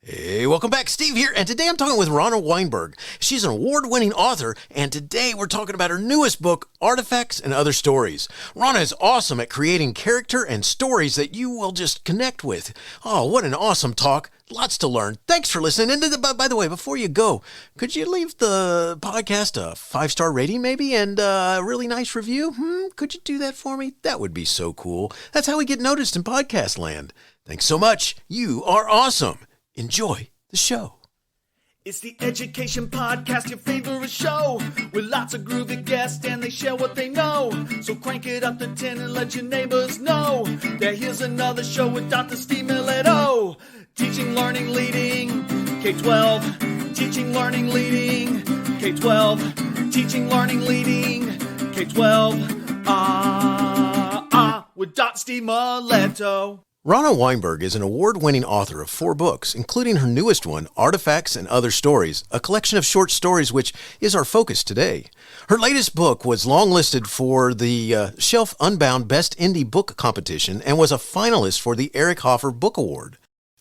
Hey, welcome back. Steve here, and today I'm talking with Ronna Wineberg. She's an award-winning author, and today we're talking about her newest book, Artifacts and Other Stories. Ronna is awesome at creating character and stories that you will just connect with. Oh, what an awesome talk. Lots to learn. Thanks for listening. And by the way, before you go, could you leave the podcast a 5-star rating maybe and a really nice review? Could you do that for me? That would be so cool. That's how we get noticed in podcast land. Thanks so much. You are awesome. Enjoy the show. It's the Education Podcast, your favorite show, with lots of groovy guests and they share what they know. So crank it up to 10 and let your neighbors know that here's another show with Dr. Steve Miletto. Teaching, Learning, Leading K12. Teaching, Learning, Leading K12. Teaching, Learning, Leading K12. With Dr. Steve Miletto. Ronna Wineberg is an award-winning author of 4 books, including her newest one, Artifacts and Other Stories, a collection of short stories which is our focus today. Her latest book was longlisted for the Shelf Unbound Best Indie Book Competition and was a finalist for the Eric Hoffer Book Award.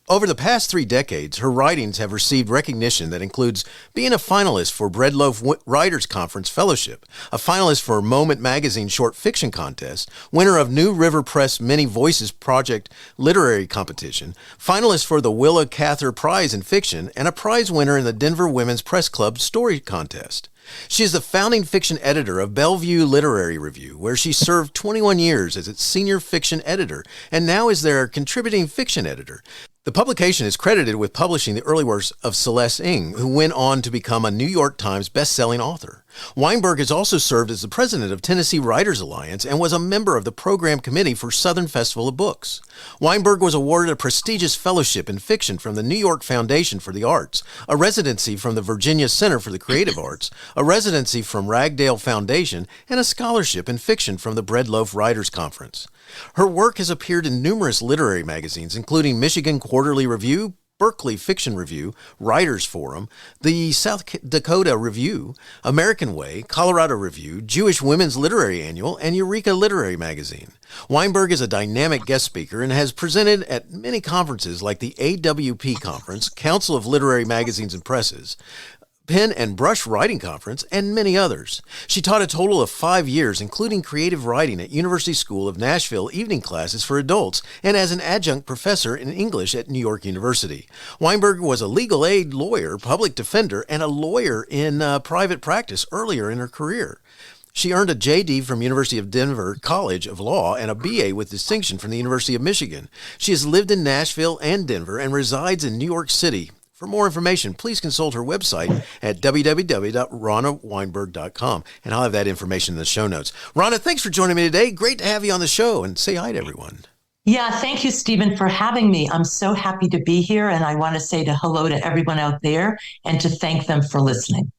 Over the past 3 decades, her writings have received recognition that includes being a finalist for Loaf Writers Conference Fellowship, a finalist for Moment Magazine Short Fiction Contest, winner of New River Press Many Voices Project Literary Competition, finalist for the Willa Cather Prize in Fiction, and a prize winner in the Denver Women's Press Club Story Contest. She is the founding fiction editor of Bellevue Literary Review, where she served 21 years as its senior fiction editor and now is their contributing fiction editor. The publication is credited with publishing the early works of Celeste Ng, who went on to become a New York Times best-selling author. Wineberg has also served as the president of Tennessee Writers Alliance and was a member of the program committee for Southern Festival of Books. Wineberg was awarded a prestigious fellowship in fiction from the New York Foundation for the Arts, a residency from the Virginia Center for the Creative Arts, a residency from Ragdale Foundation, and a scholarship in fiction from the Bread Loaf Writers Conference. Her work has appeared in numerous literary magazines, including Michigan Quarterly Review, Berkeley Fiction Review, Writers Forum, the South Dakota Review, American Way, Colorado Review, Jewish Women's Literary Annual, and Eureka Literary Magazine. Wineberg is a dynamic guest speaker and has presented at many conferences like the AWP Conference, Council of Literary Magazines and Presses, Pen and Brush Writing Conference, and many others. She taught a total of 5 years, including creative writing at University School of Nashville evening classes for adults and as an adjunct professor in English at New York University. Wineberg was a legal aid lawyer, public defender, and a lawyer in private practice earlier in her career. She earned a JD from University of Denver College of Law and a BA with distinction from the University of Michigan. She has lived in Nashville and Denver and resides in New York City. For more information, please consult her website at www.ronnawineberg.com, and I'll have that information in the show notes. Ronna, thanks for joining me today. Great to have you on the show, and say hi to everyone. Yeah, thank you, Stephen, for having me. I'm so happy to be here, and I want to say hello to everyone out there and to thank them for listening.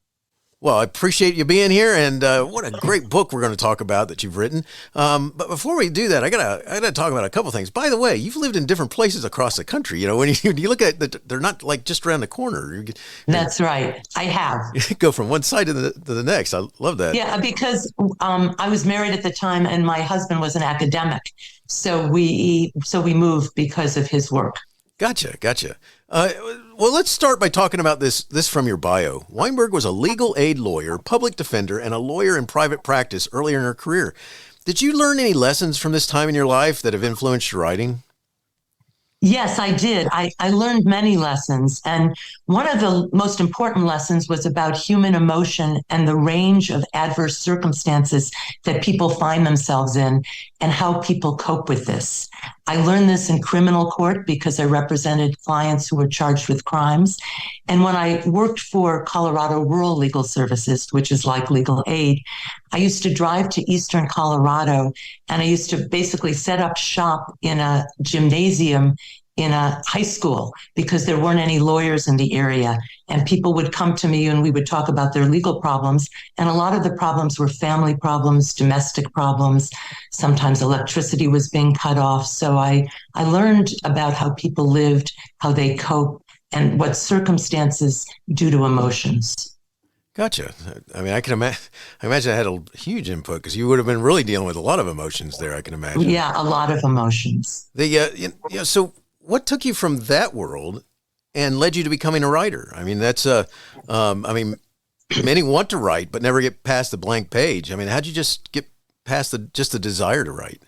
Well, I appreciate you being here, and what a great book we're going to talk about that you've written. But before we do that, I gotta talk about a couple things. By the way, you've lived in different places across the country. You know, when you look at they're not like just around the corner. That's right. I have. You go from one side to the next. I love that. Yeah, because I was married at the time, and my husband was an academic, so we moved because of his work. Gotcha. Well, let's start by talking about this from your bio. Wineberg was a legal aid lawyer, public defender, and a lawyer in private practice earlier in her career. Did you learn any lessons from this time in your life that have influenced your writing? Yes, I did. I learned many lessons. And one of the most important lessons was about human emotion and the range of adverse circumstances that people find themselves in and how people cope with this. I learned this in criminal court because I represented clients who were charged with crimes. And when I worked for Colorado Rural Legal Services, which is like legal aid, I used to drive to Eastern Colorado, and I used to basically set up shop in a gymnasium in a high school because there weren't any lawyers in the area. And people would come to me and we would talk about their legal problems. And a lot of the problems were family problems, domestic problems. Sometimes electricity was being cut off. So I learned about how people lived, how they cope, and what circumstances do to emotions. Gotcha. I mean, I imagine I had a huge input because you would have been really dealing with a lot of emotions there, I can imagine. Yeah, a lot of emotions. So what took you from that world and led you to becoming a writer? I mean, that's many want to write, but never get past the blank page. I mean, how'd you just get past the desire to write?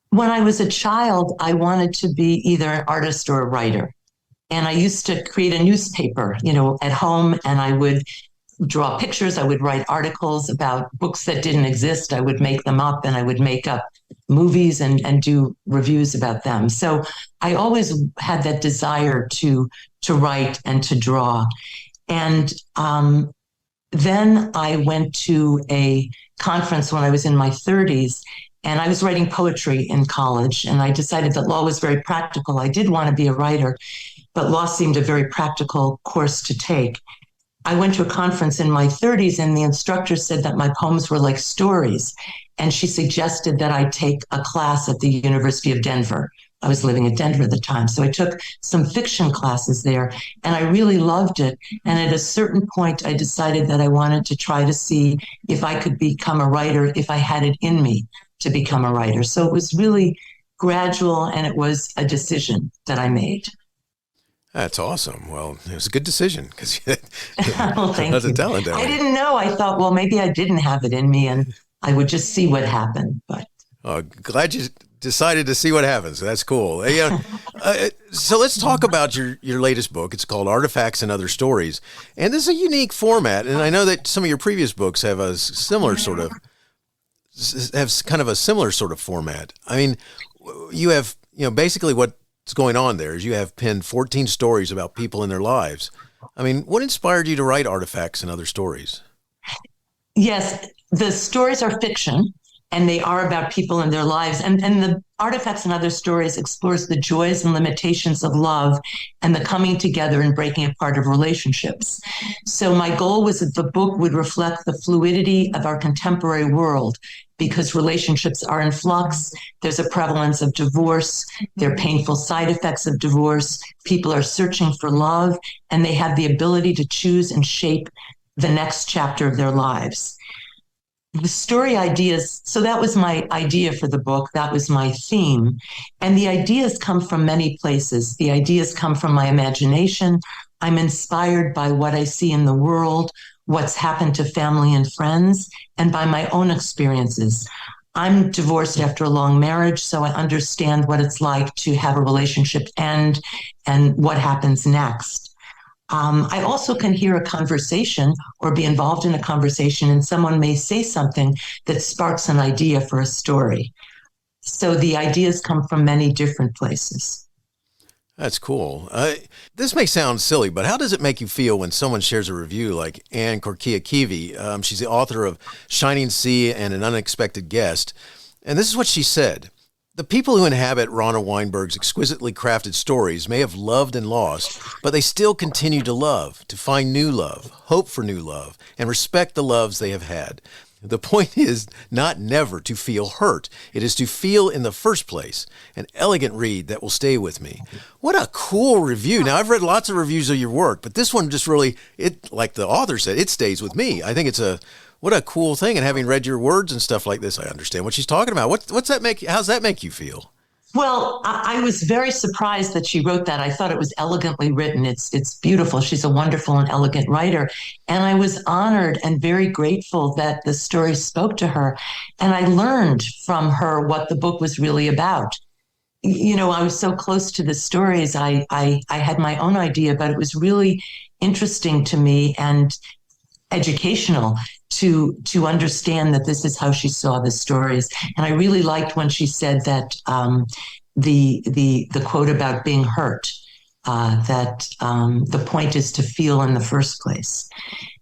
When I was a child, I wanted to be either an artist or a writer. And I used to create a newspaper, at home, and I would draw pictures. I would write articles about books that didn't exist. I would make them up, and I would make up movies and do reviews about them. So I always had that desire to write and to draw. And then I went to a conference when I was in my 30s, and I was writing poetry in college, and I decided that law was very practical. I did want to be a writer, but law seemed a very practical course to take. I went to a conference in my 30s, and the instructor said that my poems were like stories, and she suggested that I take a class at the University of Denver. I was living in Denver at the time, so I took some fiction classes there, and I really loved it. And at a certain point, I decided that I wanted to try to see if I could become a writer, if I had it in me to become a writer. So it was really gradual, and it was a decision that I made. That's awesome. Well, it was a good decision because well, thank you. Talent. I didn't know. I thought, well, maybe I didn't have it in me, and I would just see what happened. But glad you decided to see what happens. That's cool. So let's talk about your latest book. It's called Artifacts and Other Stories, and this is a unique format. And I know that some of your previous books have a similar sort of format. I mean, you have basically what's going on there is you have penned 14 stories about people in their lives. I mean, what inspired you to write Artifacts and Other Stories? Yes, the stories are fiction, and they are about people in their lives. And the Artifacts and Other Stories explores the joys and limitations of love and the coming together and breaking apart of relationships. So my goal was that the book would reflect the fluidity of our contemporary world, because relationships are in flux. There's a prevalence of divorce. There are painful side effects of divorce. People are searching for love, and they have the ability to choose and shape the next chapter of their lives. The story ideas, so that was my idea for the book. That was my theme. And the ideas come from many places. The ideas come from my imagination. I'm inspired by what I see in the world, what's happened to family and friends, and by my own experiences. I'm divorced after a long marriage, so I understand what it's like to have a relationship end and what happens next. I also can hear a conversation or be involved in a conversation, and someone may say something that sparks an idea for a story. So the ideas come from many different places. That's cool. This may sound silly, but how does it make you feel when someone shares a review like Anne Korkia-Kivi? She's the author of Shining Sea and An Unexpected Guest. And this is what she said. The people who inhabit Ronna Wineberg's exquisitely crafted stories may have loved and lost, but they still continue to love, to find new love, hope for new love, and respect the loves they have had. The point is not never to feel hurt. It is to feel in the first place. An elegant read that will stay with me. What a cool review. Now, I've read lots of reviews of your work, but this one just really, like the author said, it stays with me. I think what a cool thing. And having read your words and stuff like this, I understand what she's talking about. How's that make you feel? Well, I was very surprised that she wrote that. I thought it was elegantly written. It's beautiful. She's a wonderful and elegant writer. And I was honored and very grateful that the story spoke to her. And I learned from her what the book was really about. I was so close to the stories. I had my own idea, but it was really interesting to me and educational to understand that this is how she saw the stories. And I really liked when she said that the quote about being hurt, that the point is to feel in the first place,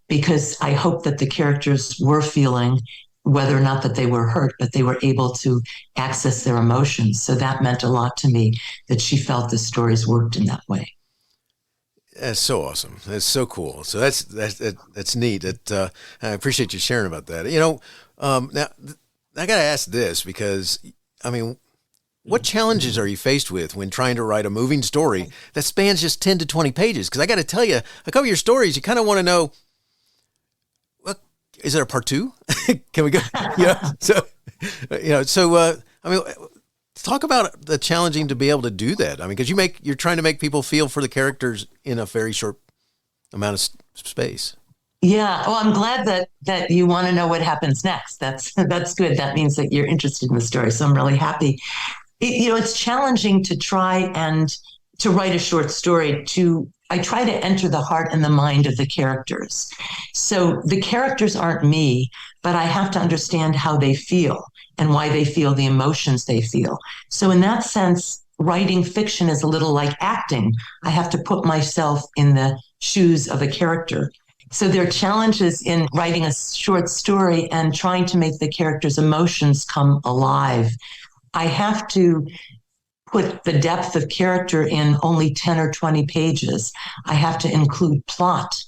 because I hope that the characters were feeling, whether or not that they were hurt, but they were able to access their emotions. So that meant a lot to me, that she felt the stories worked in that way. That's so awesome. That's so cool. So that's neat. I appreciate you sharing about that. Now I got to ask this because, what challenges are you faced with when trying to write a moving story that spans just 10 to 20 pages? Because I got to tell you, a couple of your stories, you kind of want to know, well, is there a part two? Can we go? talk about the challenging to be able to do that. I mean, because you're trying to make people feel for the characters in a very short amount of space. Yeah. Well, I'm glad that you want to know what happens next. That's good. That means that you're interested in the story. So I'm really happy. It's challenging to try and to write a short story. I try to enter the heart and the mind of the characters. So the characters aren't me, but I have to understand how they feel and why they feel the emotions they feel. So in that sense, writing fiction is a little like acting. I have to put myself in the shoes of a character. So there are challenges in writing a short story and trying to make the characters' emotions come alive. I have to put the depth of character in only 10 or 20 pages. I have to include plot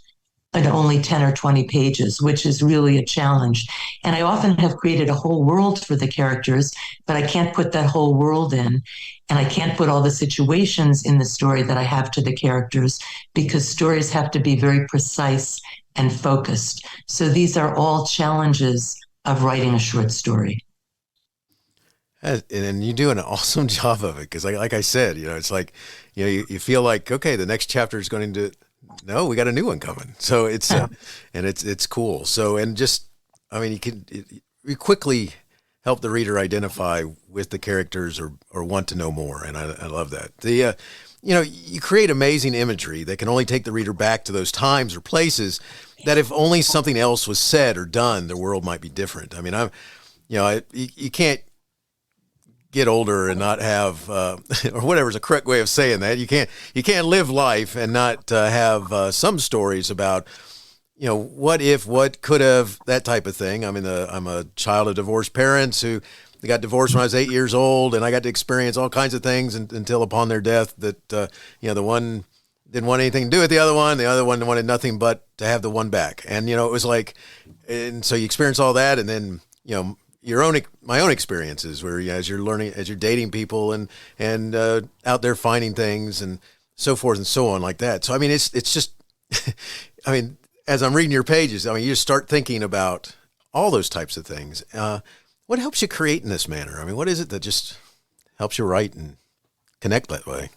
in only 10 or 20 pages, which is really a challenge. And I often have created a whole world for the characters, but I can't put that whole world in. And I can't put all the situations in the story that I have to the characters because stories have to be very precise and focused. So these are all challenges of writing a short story. And you do an awesome job of it because, like I said, it's like, you feel like, okay, the next chapter is going to. No, we got a new one coming. So it's and it's cool. So and just, I mean, you quickly help the reader identify with the characters or want to know more, and I love that. You create amazing imagery that can only take the reader back to those times or places that if only something else was said or done, the world might be different. I mean, you can't get older and not have, or whatever is a correct way of saying that. You can't live life and not have some stories about, what if, what could have, that type of thing. I mean, I'm a child of divorced parents who got divorced when I was 8 years old, and I got to experience all kinds of things until upon their death that, the one didn't want anything to do with the other one wanted nothing but to have the one back. And, it was like, and so you experience all that, and then, my own experiences where as you're learning, as you're dating people and out there finding things and so forth and so on like that. So, I mean, it's just, I mean, as I'm reading your pages, I mean, you just start thinking about all those types of things. What helps you create in this manner? I mean, what is it that just helps you write and connect that way?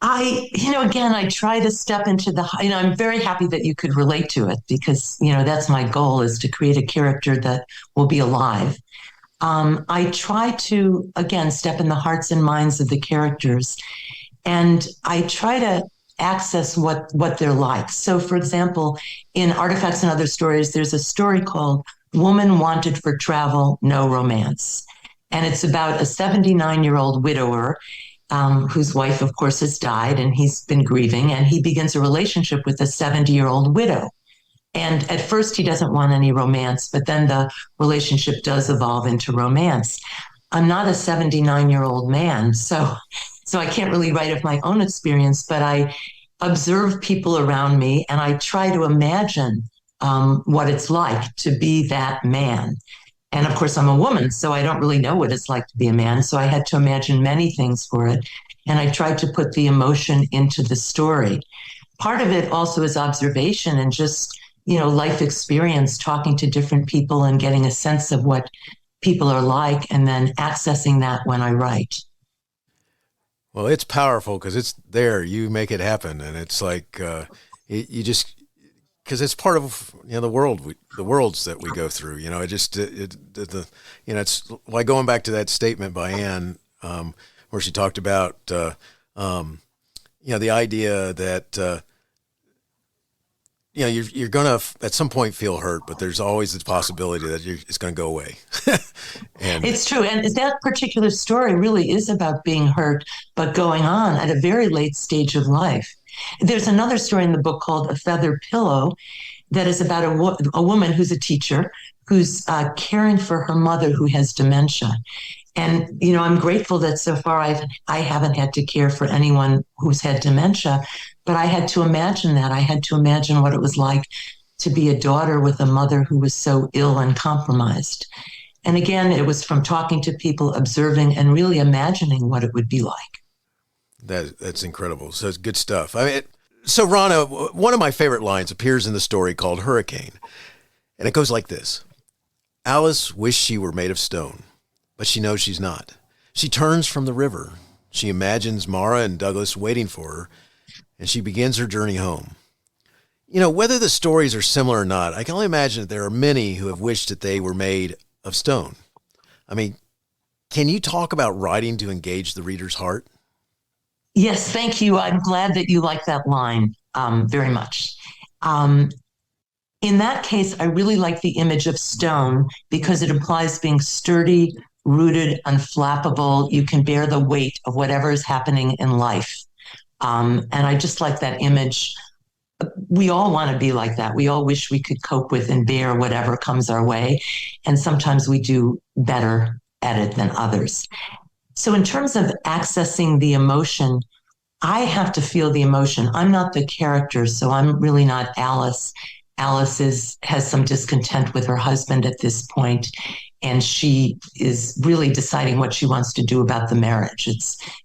Again, I try to step into I'm very happy that you could relate to it because, that's my goal is to create a character that will be alive. I try to, again, step in the hearts and minds of the characters, and I try to access what they're like. So, for example, in Artifacts and Other Stories, there's a story called Woman Wanted for Travel, No Romance. And it's about a 79-year-old widower whose wife, of course, has died, and he's been grieving, and he begins a relationship with a 70-year-old widow. And at first, he doesn't want any romance, but then the relationship does evolve into romance. I'm not a 79-year-old man, so I can't really write of my own experience, but I observe people around me, and I try to imagine what it's like to be that man. And of course, I'm a woman, so I don't really know what it's like to be a man. So I had to imagine many things for it. And I tried to put the emotion into the story. Part of it also is observation and just, life experience, talking to different people and getting a sense of what people are like, and then accessing that when I write. Well, it's powerful because it's there. You make it happen. And it's like, you just, because it's part of the worlds that we go through. It's like going back to that statement by Anne, where she talked about the idea that you're gonna at some point feel hurt, but there's always the possibility that it's going to go away. And it's true, and that particular story really is about being hurt, but going on at a very late stage of life. There's another story in the book called A Feather Pillow that is about a woman who's a teacher who's caring for her mother who has dementia. And, I'm grateful that so far I haven't had to care for anyone who's had dementia, but I had to imagine that. I had to imagine what it was like to be a daughter with a mother who was so ill and compromised. And again, it was from talking to people, observing, and really imagining what it would be like. That's incredible. So it's good stuff. I mean, so Ronna, one of my favorite lines appears in the story called Hurricane. And it goes like this. Alice wished she were made of stone, but she knows she's not. She turns from the river. She imagines Mara and Douglas waiting for her, and she begins her journey home. Whether the stories are similar or not, I can only imagine that there are many who have wished that they were made of stone. I mean, can you talk about writing to engage the reader's heart? Yes, thank you. I'm glad that you like that line very much. In that case, I really like the image of stone because it implies being sturdy, rooted, unflappable. You can bear the weight of whatever is happening in life. And I just like that image. We all want to be like that. We all wish we could cope with and bear whatever comes our way. And sometimes we do better at it than others. So in terms of accessing the emotion, I have to feel the emotion. I'm not the character, so I'm really not Alice. Alice has some discontent with her husband at this point, and she is really deciding what she wants to do about the marriage.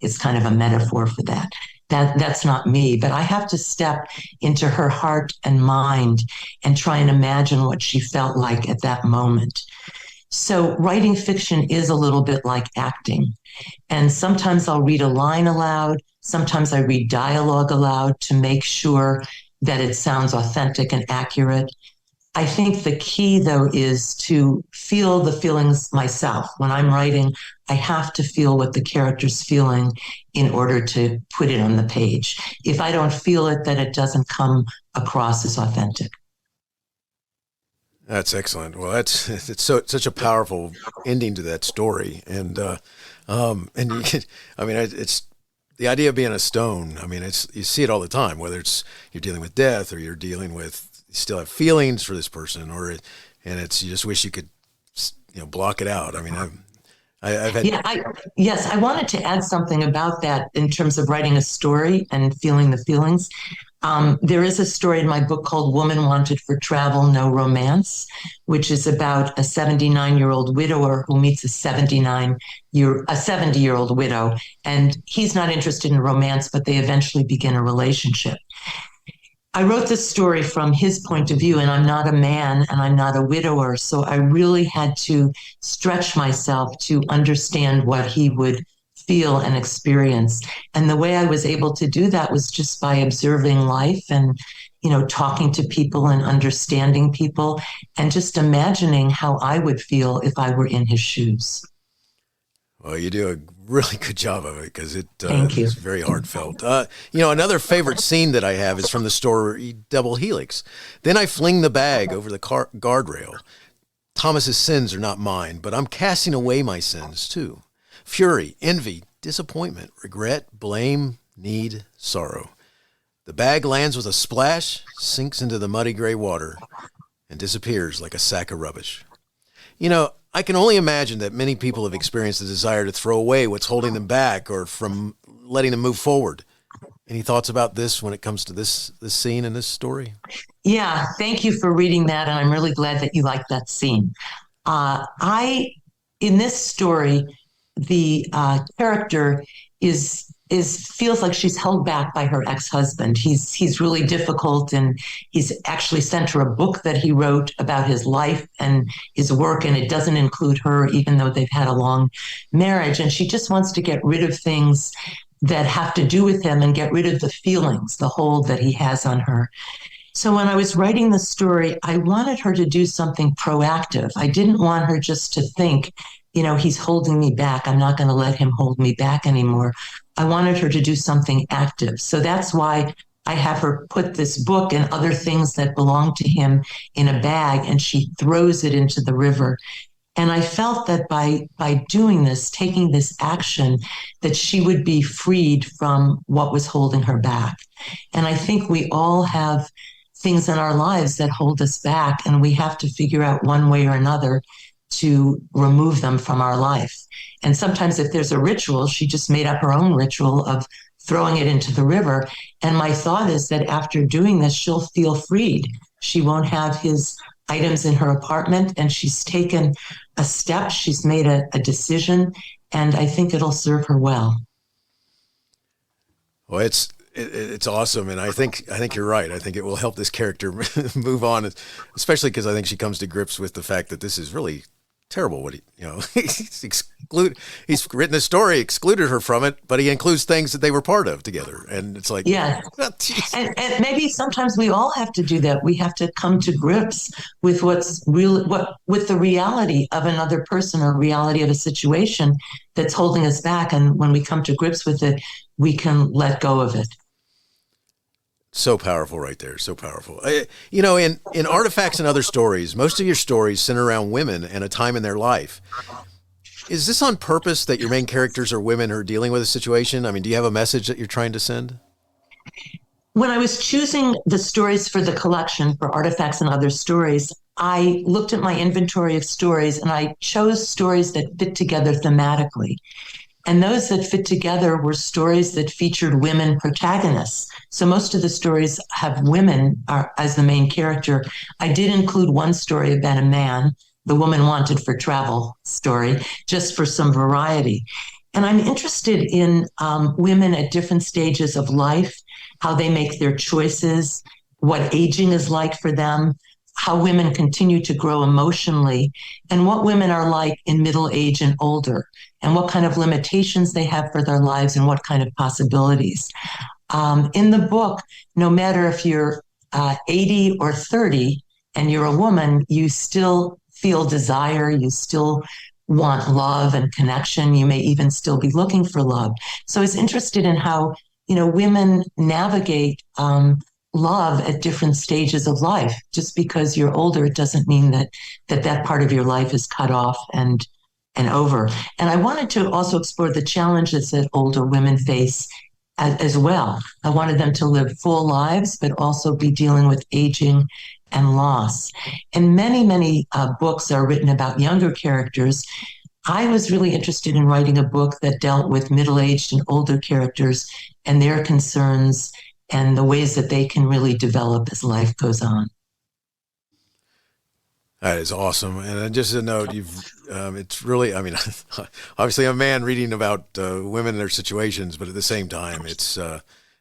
It's kind of a metaphor for that. That's not me, but I have to step into her heart and mind and try and imagine what she felt like at that moment. So writing fiction is a little bit like acting. And sometimes I'll read a line aloud. Sometimes I read dialogue aloud to make sure that it sounds authentic and accurate. I think the key, though, is to feel the feelings myself. When I'm writing, I have to feel what the character's feeling in order to put it on the page. If I don't feel it, then it doesn't come across as authentic. That's excellent. Well, it's such a powerful ending to that story, and it's the idea of being a stone. I mean, you see it all the time. Whether it's you're dealing with death, or you're dealing with you still have feelings for this person, you just wish you could block it out. I mean, I've had. Yes, I wanted to add something about that in terms of writing a story and feeling the feelings. There is a story in my book called Woman Wanted for Travel, No Romance, which is about a 79-year-old widower who meets a 70-year-old widow. And he's not interested in romance, but they eventually begin a relationship. I wrote this story from his point of view, and I'm not a man and I'm not a widower. So I really had to stretch myself to understand what he would feel and experience. And the way I was able to do that was just by observing life and, talking to people and understanding people and just imagining how I would feel if I were in his shoes. Well, you do a really good job of it because Thank you. It's very heartfelt. Another favorite scene that I have is from the story Double Helix. Then I fling the bag over the guardrail. Thomas's sins are not mine, but I'm casting away my sins too. Fury, envy, disappointment, regret, blame, need, sorrow. The bag lands with a splash, sinks into the muddy gray water, and disappears like a sack of rubbish. I can only imagine that many people have experienced the desire to throw away what's holding them back or from letting them move forward. Any thoughts about this when it comes to this scene in this story? Yeah, thank you for reading that, and I'm really glad that you like that scene. In this story, the character feels like she's held back by her ex-husband. He's really difficult, and he's actually sent her a book that he wrote about his life and his work, and it doesn't include her, even though they've had a long marriage. And she just wants to get rid of things that have to do with him and get rid of the feelings, the hold that he has on her. So when I was writing the story, I wanted her to do something proactive. I didn't want her just to think, he's holding me back. I'm not going to let him hold me back anymore. I wanted her to do something active. So that's why I have her put this book and other things that belong to him in a bag, and she throws it into the river. And I felt that by doing this, taking this action, that she would be freed from what was holding her back. And I think we all have things in our lives that hold us back, and we have to figure out one way or another to remove them from our life. And sometimes if there's a ritual, she just made up her own ritual of throwing it into the river. And my thought is that after doing this, she'll feel freed. She won't have his items in her apartment, and she's taken a step. She's made a decision, and I think it'll serve her well. Well, it's awesome, and I think you're right. I think it will help this character move on, especially because I think she comes to grips with the fact that this is really terrible what he's written a story, excluded her from it, but he includes things that they were part of together. And it's like, yeah. And maybe sometimes we all have to do that. We have to come to grips with with the reality of another person or reality of a situation that's holding us back. And when we come to grips with it, we can let go of it. So powerful right there. So powerful. In Artifacts and Other Stories, most of your stories center around women and a time in their life. Is this on purpose that your main characters are women who are dealing with a situation? I mean, do you have a message that you're trying to send? When I was choosing the stories for the collection for Artifacts and Other Stories, I looked at my inventory of stories and I chose stories that fit together thematically. And those that fit together were stories that featured women protagonists. So most of the stories have women as the main character. I did include one story about a man, the Woman Wanted for Travel story, just for some variety. And I'm interested in women at different stages of life, how they make their choices, what aging is like for them, how women continue to grow emotionally, and what women are like in middle age and older, and what kind of limitations they have for their lives and what kind of possibilities. In the book, no matter if you're 80 or 30 and you're a woman, you still feel desire, you still want love and connection. You may even still be looking for love. So I was interested in how, women navigate love at different stages of life. Just because you're older, it doesn't mean that part of your life is cut off and over. And I wanted to also explore the challenges that older women face as well. I wanted them to live full lives, but also be dealing with aging and loss. And many, many books are written about younger characters. I was really interested in writing a book that dealt with middle-aged and older characters and their concerns and the ways that they can really develop as life goes on. That is awesome. And just a note, it's really, obviously I'm a man reading about women and their situations, but at the same time, it's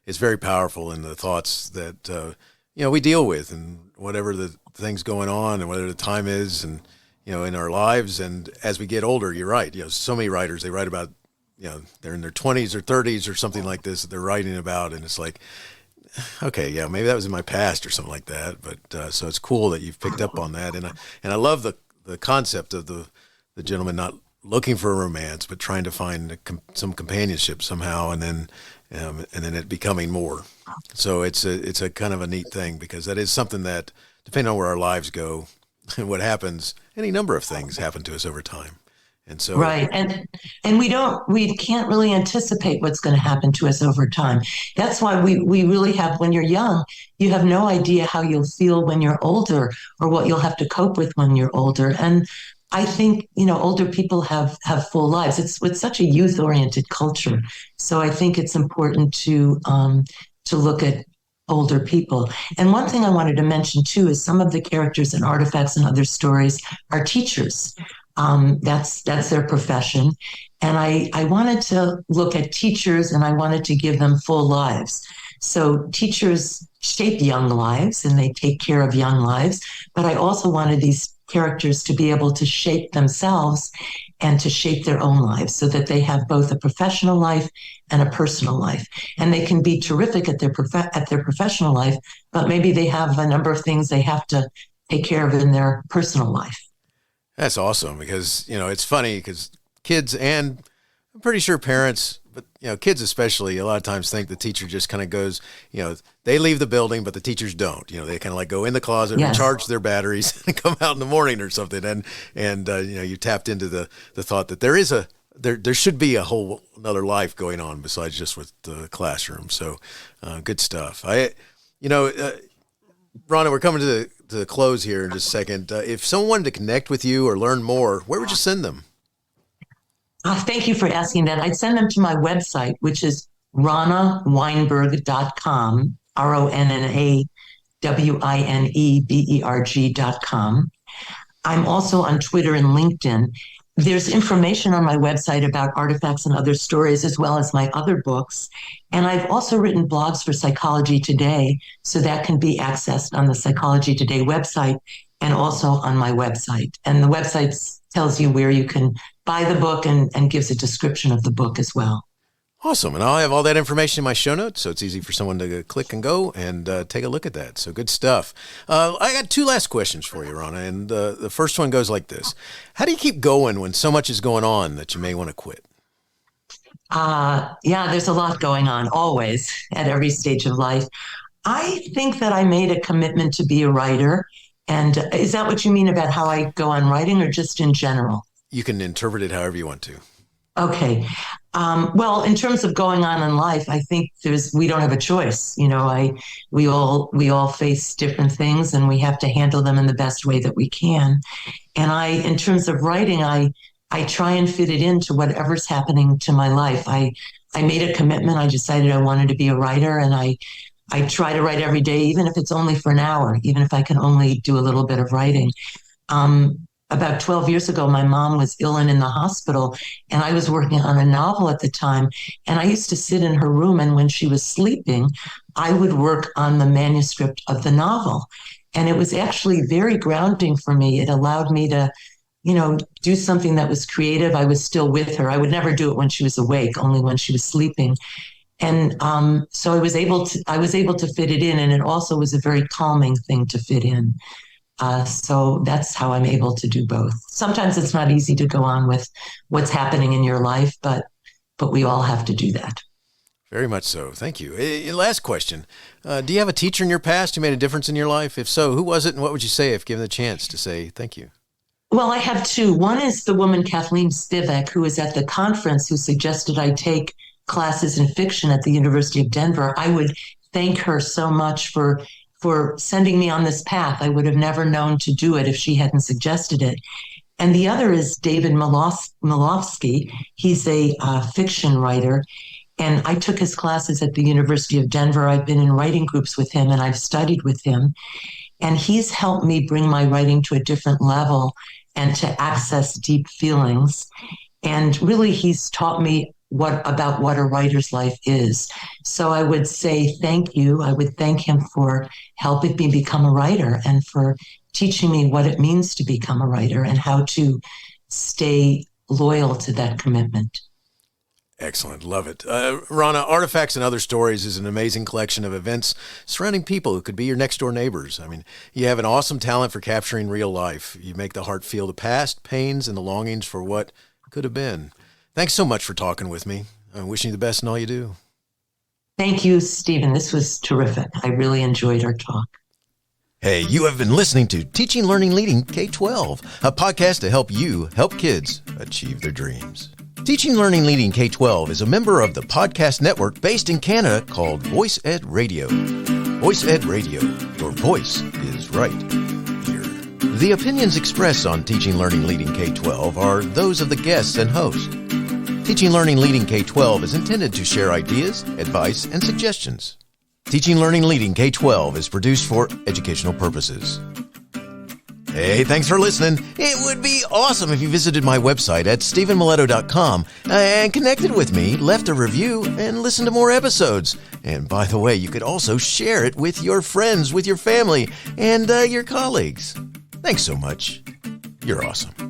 very powerful in the thoughts that, we deal with and whatever the things going on and whatever the time is and, in our lives. And as we get older, you're right. So many writers, they write about, they're in their 20s or 30s or something like this that they're writing about. And it's like, okay, yeah, maybe that was in my past or something like that. But so it's cool that you've picked up on that. And I love the concept of the gentleman not looking for a romance, but trying to find some companionship somehow, and then it becoming more. So it's a kind of a neat thing, because that is something that, depending on where our lives go and what happens, any number of things happen to us over time. And so, right. And we can't really anticipate what's going to happen to us over time. That's why we really have, when you're young, you have no idea how you'll feel when you're older or what you'll have to cope with when you're older. And I think, older people have full lives. It's such a youth-oriented culture. So I think it's important to look at older people. And one thing I wanted to mention too is some of the characters in Artifacts and Other Stories are teachers. That's their profession. And I wanted to look at teachers, and I wanted to give them full lives. So teachers shape young lives and they take care of young lives. But I also wanted these characters to be able to shape themselves and to shape their own lives so that they have both a professional life and a personal life. And they can be terrific at their professional life, but maybe they have a number of things they have to take care of in their personal life. That's awesome, because, it's funny because kids, and I'm pretty sure parents, but, kids especially, a lot of times think the teacher just kind of goes, they leave the building, but the teachers don't. They kind of like go in the closet, Yes. recharge their batteries, and come out in the morning or something. And you tapped into the thought that there should be a whole another life going on besides just with the classroom. So good stuff. Ronna, we're coming to the close here in just a second. If someone wanted to connect with you or learn more, where would you send them? Thank you for asking that. I'd send them to my website, which is ronnawineberg.com, RonnaWineberg.com. I'm also on Twitter and LinkedIn. There's information on my website about Artifacts and Other Stories, as well as my other books. And I've also written blogs for Psychology Today, so that can be accessed on the Psychology Today website and also on my website. And the website's tells you where you can buy the book and gives a description of the book as well. Awesome. And I'll have all that information in my show notes, so it's easy for someone to click and go and take a look at that. So good stuff. I got 2 last questions for you, Ronna, and the first one goes like this. How do you keep going when so much is going on that you may want to quit? Yeah, there's a lot going on always at every stage of life. I think that I made a commitment to be a writer. And is that what you mean about how I go on writing, or just in general? You can interpret it however you want to. Okay. Well, in terms of going on in life, I think we don't have a choice. We all face different things, and we have to handle them in the best way that we can. And in terms of writing, I try and fit it into whatever's happening to my life. I made a commitment. I decided I wanted to be a writer, and I try to write every day, even if it's only for an hour, even if I can only do a little bit of writing. About 12 years ago, my mom was ill and in the hospital, and I was working on a novel at the time. And I used to sit in her room, and when she was sleeping, I would work on the manuscript of the novel. And it was actually very grounding for me. It allowed me to, do something that was creative. I was still with her. I would never do it when she was awake, only when she was sleeping. And so I was able to fit it in, and it also was a very calming thing to fit in. So that's how I'm able to do both. Sometimes it's not easy to go on with what's happening in your life, but we all have to do that. Very much so. Thank you. Last question. Do you have a teacher in your past who made a difference in your life? If so, who was it, and what would you say if given the chance to say thank you? Well, I have 2. One is the woman, Kathleen Spivak, who was at the conference, who suggested I take classes in fiction at the University of Denver. I would thank her so much for sending me on this path. I would have never known to do it if she hadn't suggested it. And the other is David Malofsky. He's a fiction writer, and I took his classes at the University of Denver. I've been in writing groups with him, and I've studied with him. And he's helped me bring my writing to a different level and to access deep feelings. And really, he's taught me about what a writer's life is. So I would say thank you. I would thank him for helping me become a writer and for teaching me what it means to become a writer and how to stay loyal to that commitment. Excellent. Love it. Ronna, Artifacts and Other Stories is an amazing collection of events surrounding people who could be your next door neighbors. I mean, you have an awesome talent for capturing real life. You make the heart feel the past, pains, and the longings for what could have been. Thanks so much for talking with me. I'm wishing you the best in all you do. Thank you, Stephen. This was terrific. I really enjoyed our talk. Hey, you have been listening to Teaching, Learning, Leading K12, a podcast to help you help kids achieve their dreams. Teaching, Learning, Leading K12 is a member of the podcast network based in Canada called Voice Ed Radio. Voice Ed Radio, your voice is right here. The opinions expressed on Teaching, Learning, Leading K12 are those of the guests and host. Teaching, Learning, Leading K12 is intended to share ideas, advice, and suggestions. Teaching, Learning, Leading K12 is produced for educational purposes. Hey, thanks for listening. It would be awesome if you visited my website at stephenmiletto.com and connected with me, left a review, and listened to more episodes. And by the way, you could also share it with your friends, with your family, and your colleagues. Thanks so much. You're awesome.